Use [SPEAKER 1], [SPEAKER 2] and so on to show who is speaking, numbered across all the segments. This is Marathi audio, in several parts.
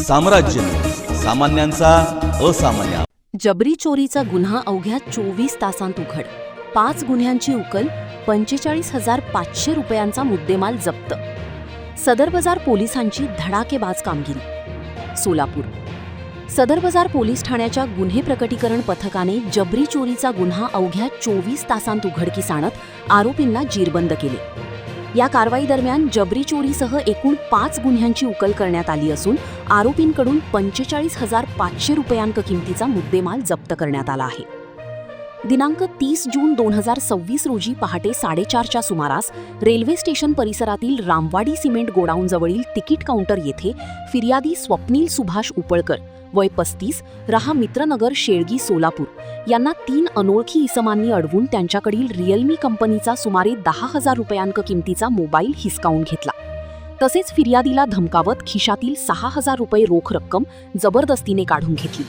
[SPEAKER 1] साम्राज्य, सामान्यांचा असामान्य.
[SPEAKER 2] जबरी चोरीचा गुन्हा अवघ्या 24 तासांत उघड. 5 गुन्ह्यांची उकल, 45,500 रुपयांचा मुद्देमाल जप्त. सदर बाजार पोलिसांची धडाकेबाज कामगिरी. सोलापूर. सदर बाजार पोलीस ठाण्याच्या गुन्हे प्रकटीकरण पथकाने जबरी चोरीचा गुन्हा अवघ्या 24 तासांत उघडकीस आणत आरोपींना जीरबंद केले. या कारवाई दरम्यान जबरी चोरीसह एकूण 5 गुन्ह्यांची उकल करण्यात आली असून आरोपींकडून 45,500 रुपयांक किमतीचा मुद्देमाल जप्त करण्यात आला आहे. दिनांक 30 जून 2026 रोजी पहाटे 4:30च्या सुमारास रेल्वे स्टेशन परिसरातील रामवाडी सिमेंट गोडाऊनजवळील तिकीट काउंटर येथे फिर्यादी स्वप्नील सुभाष उपळकर वय 35 राहा मित्रनगर शेळगी सोलापूर यांना 3 अनोळखी इसमांनी अडवून त्यांच्याकडील रिअलमी कंपनीचा सुमारे 10,000 रुपयांक किमतीचा मोबाईल हिसकावून घेतला. तसेच फिर्यादीला धमकावत खिशातील 6,000 रुपये रोख रक्कम जबरदस्तीने काढून घेतली.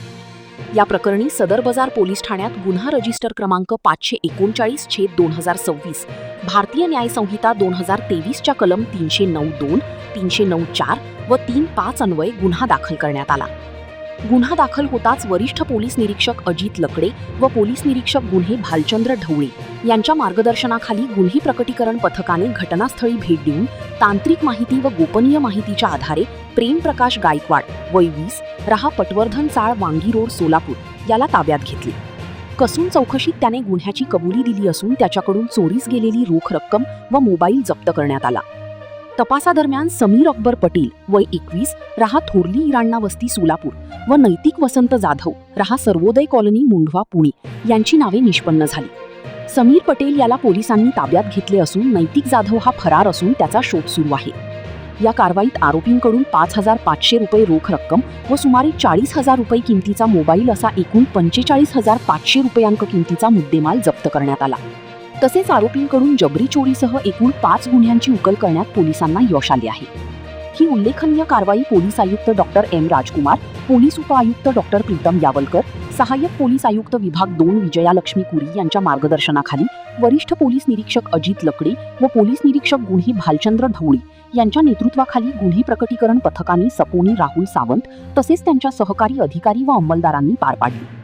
[SPEAKER 2] या प्रकरणी सदर बाजार पोलीस ठाण्यात गुन्हा रजिस्टर क्रमांक 539/2026 भारतीय न्याय संहिता 2023च्या कलम 309(2), 309(4) व 3(5) अन्वये गुन्हा दाखल करण्यात आला. गुन्हा दाखल होताच वरिष्ठ पोलीस निरीक्षक अजित लकडे व पोलीस निरीक्षक गुन्हे भालचंद्र ढवळे यांच्या मार्गदर्शनाखाली गुन्हे प्रकटीकरण पथकाने घटनास्थळी भेट देऊन तांत्रिक माहिती व गोपनीय माहितीच्या आधारे प्रेमप्रकाश गायकवाड वय 20 राहा पटवर्धन चाळ वांगी रोड सोलापूर याला ताब्यात घेतले. कसून चौकशीत त्याने गुन्ह्याची कबुली दिली असून त्याच्याकडून चोरीस गेलेली रोख रक्कम व मोबाईल जप्त करण्यात आला. तपासादरम्यान समीर अकबर पटेल वय 21 राहा थोरली इराणा वस्ती सोलापूर व नैतिक वसंत जाधव राहा सर्वोदय कॉलनी मुंढवा पुणे यांची नावे निष्पन्न झाली. समीर पटेल याला पोलिसांनी ताब्यात घेतले असून नैतिक जाधव हा फरार असून त्याचा शोध सुरू आहे. या कारवाईत आरोपींकडून 5,500 रुपये रोख रक्कम व सुमारे 40,000 रुपये किमतीचा मोबाईल असा एकूण 45,500 रुपयांक किमतीचा मुद्देमाल जप्त करण्यात आला. तसेच आरोपींकडून जबरी चोरीसह एकूण 5 गुन्ह्यांची उकल करण्यात पोलिसांना यश आले आहे. ही उल्लेखनीय कारवाई पोलीस आयुक्त डॉक्टर एम राजकुमार, पोलीस उपआयुक्त डॉक्टर प्रीतम यावलकर, सहाय्यक पोलीस आयुक्त विभाग 2 विजयालक्ष्मी कुरी यांच्या मार्गदर्शनाखाली वरिष्ठ पोलीस निरीक्षक अजित लकडे व पोलीस निरीक्षक गुन्हे भालचंद्र ढवळे यांच्या नेतृत्वाखाली गुन्हे प्रकटीकरण पथकाने सपोनी राहुल सावंत तसेच त्यांच्या सहकारी अधिकारी व अंमलदारांनी पार पाडली.